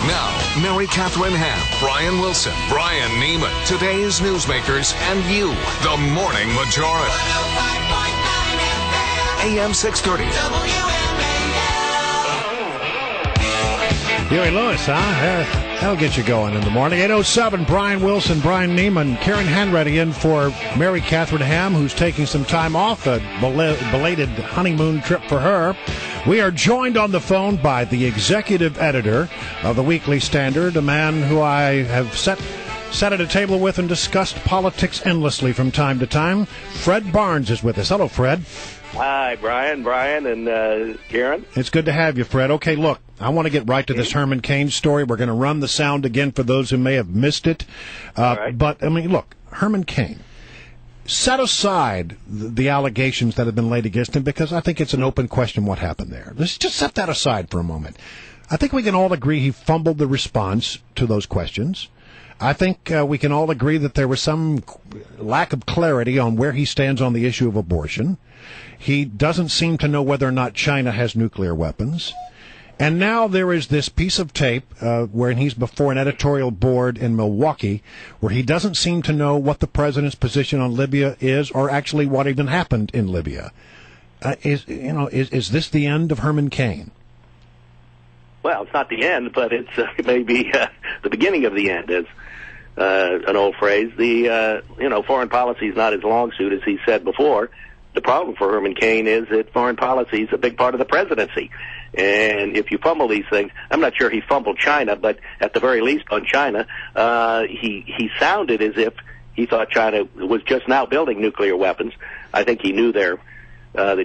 Now, Mary Catherine Ham, Brian Wilson, Brian Neiman, today's newsmakers, and you, the Morning Majority. AM 630. WMAL. Huey Lewis, huh? That'll get you going in the morning. 8:07, Brian Wilson, Brian Neiman, Karen Hanratty in for Mary Catherine Ham, who's taking some time off, a belated honeymoon trip for her. We are joined on the phone by the executive editor of the Weekly Standard, a man who I have sat at a table with and discussed politics endlessly from time to time. Fred Barnes is with us. Hello, Fred. Hi, Brian, and Karen. It's good to have you, Fred. Okay, look, I want to get right to this Herman Cain story. We're going to run the sound again for those who may have missed it. Right. But, I mean, look, Herman Cain, set aside the allegations that have been laid against him, because I think it's an open question what happened there. Let's just set that aside for a moment. I think we can all agree he fumbled the response to those questions. I think we can all agree that there was some lack of clarity on where he stands on the issue of abortion. He doesn't seem to know whether or not China has nuclear weapons. And now there is this piece of tape where he's before an editorial board in Milwaukee where he doesn't seem to know what the president's position on Libya is, or actually what even happened in Libya. Is this the end of Herman Cain? Well, it's not the end, but it's maybe the beginning of the end, is an old phrase. Foreign policy is not his long suit, as he said before. The problem for Herman Cain is that foreign policy is a big part of the presidency. And if you fumble these things, I'm not sure he fumbled China, but at the very least on China, he sounded as if he thought China was just now building nuclear weapons. I think he knew that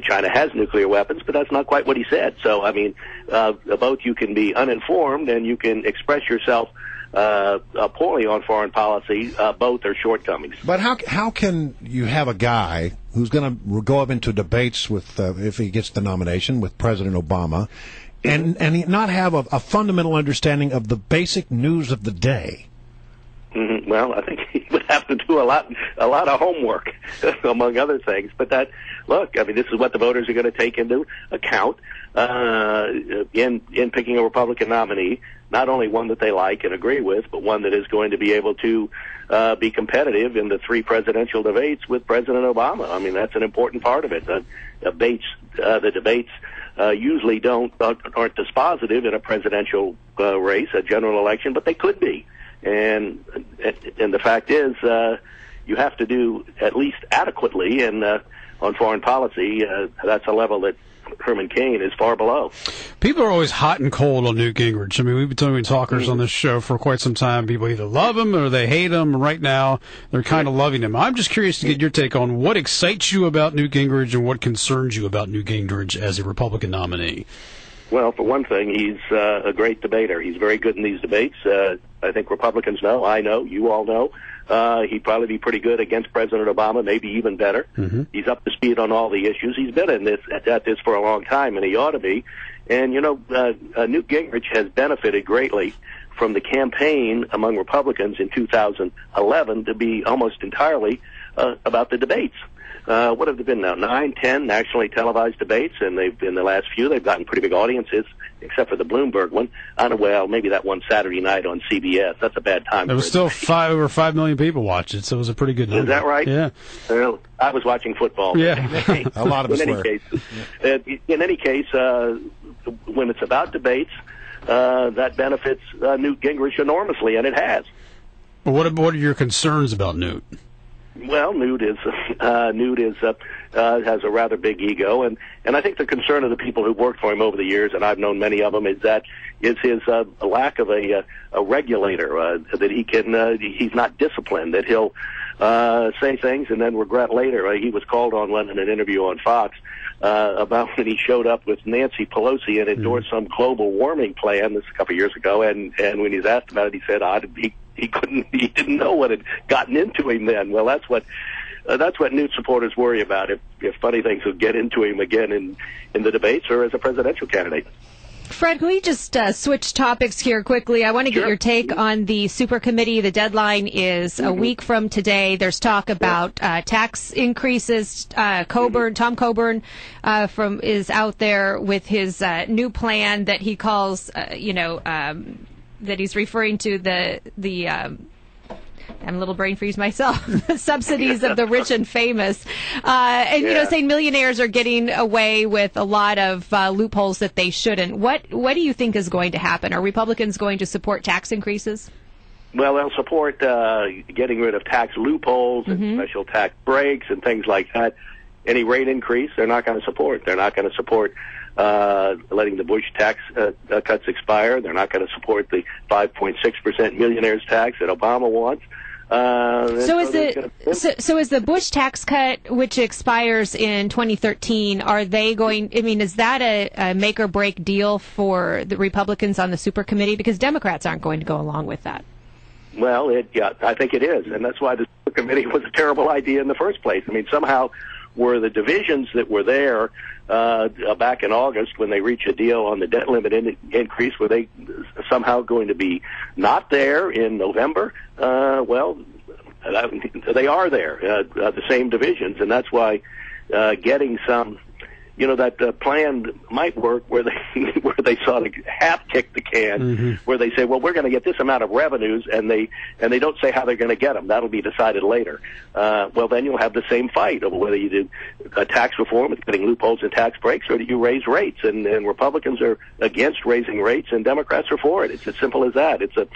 China has nuclear weapons, but that's not quite what he said. So, I mean, both you can be uninformed and you can express yourself poorly on foreign policy. Both are shortcomings. But how can you have a guy who's going to go up into debates with, if he gets the nomination, with President Obama, and not have a fundamental understanding of the basic news of the day? Mm-hmm. Well, I think he would have to do a lot of homework, among other things. But look, I mean, this is what the voters are going to take into account in picking a Republican nominee. Not only one that they like and agree with, but one that is going to be able to be competitive in the 3 presidential debates with President Obama. I mean, that's an important part of it. The debates usually aren't dispositive in a presidential race, a general election, but they could be. And the fact is, you have to do at least adequately, and on foreign policy, that's a level that Herman Cain is far below. People are always hot and cold on Newt Gingrich. I mean, we've been doing talkers on this show for quite some time. People either love him or they hate him. Right now, they're kind of loving him. I'm just curious to get your take on what excites you about Newt Gingrich and what concerns you about Newt Gingrich as a Republican nominee. Well, for one thing, he's a great debater. He's very good in these debates. I think Republicans know, I know, you all know. He'd probably be pretty good against President Obama, maybe even better. Mm-hmm. He's up to speed on all the issues. He's been at this for a long time, and he ought to be. And, Newt Gingrich has benefited greatly from the campaign among Republicans in 2011 to be almost entirely about the debates. What have there been now? 9, 10 nationally televised debates, and in the last few, they've gotten pretty big audiences, except for the Bloomberg one. I don't know, well, maybe that one Saturday night on CBS. That's a bad time. There was still over 5 million people watched it, so it was a pretty good number. Is that right? Yeah. Well, I was watching football. Yeah. A lot of us were. In any case, when it's about debates, that benefits Newt Gingrich enormously, and it has. Well, what are your concerns about Newt? Well, Newt has a rather big ego, and I think the concern of the people who've worked for him over the years, and I've known many of them, is his lack of a regulator, that he's not disciplined, that he'll say things and then regret later. He was called on one in an interview on Fox about when he showed up with Nancy Pelosi and endorsed some global warming plan. This a couple of years ago, and when he was asked about it, he said he didn't know what had gotten into him then. Well, that's what Newt supporters worry about, if funny things would get into him again in the debates or as a presidential candidate. Fred, can we just switch topics here quickly? I want to get your take on the super committee. The deadline is a week from today. There's talk about tax increases. Tom Coburn is out there with his new plan that he calls, that he's referring to the I'm a little brain freeze myself. Subsidies of the rich and famous, and saying millionaires are getting away with a lot of loopholes that they shouldn't. What do you think is going to happen? Are Republicans going to support tax increases? Well, they'll support getting rid of tax loopholes and special tax breaks and things like that. Any rate increase, they're not going to support. They're not going to support letting the Bush tax cuts expire. They're not going to support the 5.6% millionaires tax that Obama wants. So is the Bush tax cut, which expires in 2013, are they going? I mean, is that a make or break deal for the Republicans on the super committee? Because Democrats aren't going to go along with that. Well, I think it is, and that's why the super committee was a terrible idea in the first place. I mean, somehow were the divisions that were there back in August when they reached a deal on the debt limit increase, were they somehow going to be not there in November? Well, they are there, the same divisions, and that's why getting some, that plan might work where they sort of half kick the can, where they say, well, we're going to get this amount of revenues, and they don't say how they're going to get them. That'll be decided later. Well, then you'll have the same fight over whether you do a tax reform with getting loopholes and tax breaks, or do you raise rates? And Republicans are against raising rates, and Democrats are for it. It's as simple as that. It's going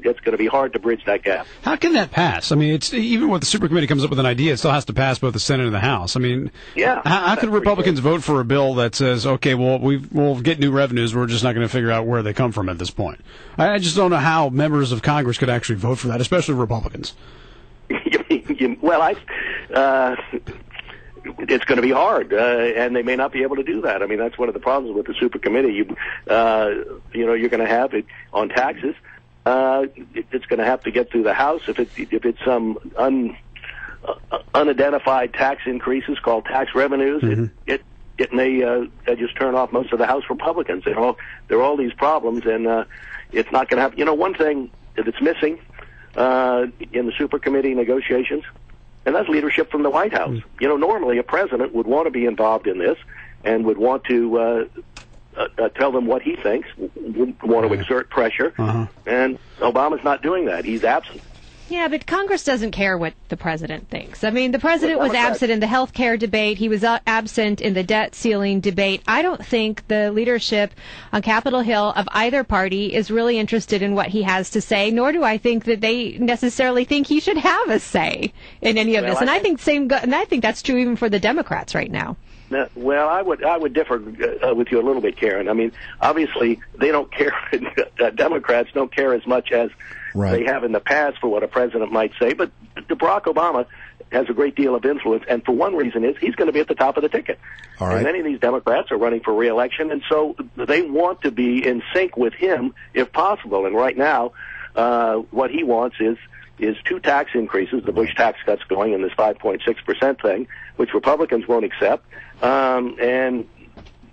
to be hard to bridge that gap. How can that pass? I mean, it's even when the super committee comes up with an idea, it still has to pass both the Senate and the House. I mean, how could Republicans vote for a bill that says, okay, well, we'll get new revenues, we're just not going to figure out where they come from at this point? I just don't know how members of Congress could actually vote for that, especially Republicans. Well, it's going to be hard, and they may not be able to do that. I mean, that's one of the problems with the super committee. You're going to have it on taxes. It's going to have to get through the House if it's some unidentified tax increases called tax revenues. It may just turn off most of the House Republicans. There are all these problems, and it's not going to happen. One thing that's missing in the super committee negotiations, and that's leadership from the White House. Normally a president would want to be involved in this and would want to tell them what he thinks, would want to exert pressure, and Obama's not doing that. He's absent. Yeah, but Congress doesn't care what the president thinks. I mean, the president was absent in the health care debate. He was absent in the debt ceiling debate. I don't think the leadership on Capitol Hill of either party is really interested in what he has to say, nor do I think that they necessarily think he should have a say in any of this. And I think that's true even for the Democrats right now. Well, I would differ with you a little bit, Karen. I mean, obviously, they don't care. Democrats don't care as much as they have in the past for what a president might say. But Barack Obama has a great deal of influence, and for one reason is he's going to be at the top of the ticket. All right. And many of these Democrats are running for re-election, and so they want to be in sync with him if possible. And right now, what he wants is two tax increases, the Bush tax cuts going, and this 5.6% thing, which Republicans won't accept. And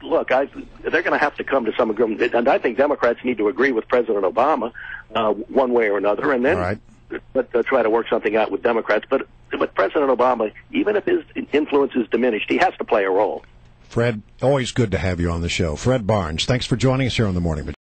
look, they're going to have to come to some agreement, and I think Democrats need to agree with President Obama one way or another, and then try to work something out with Democrats. But President Obama, even if his influence is diminished, he has to play a role. Fred, always good to have you on the show. Fred Barnes, thanks for joining us here on The Morning.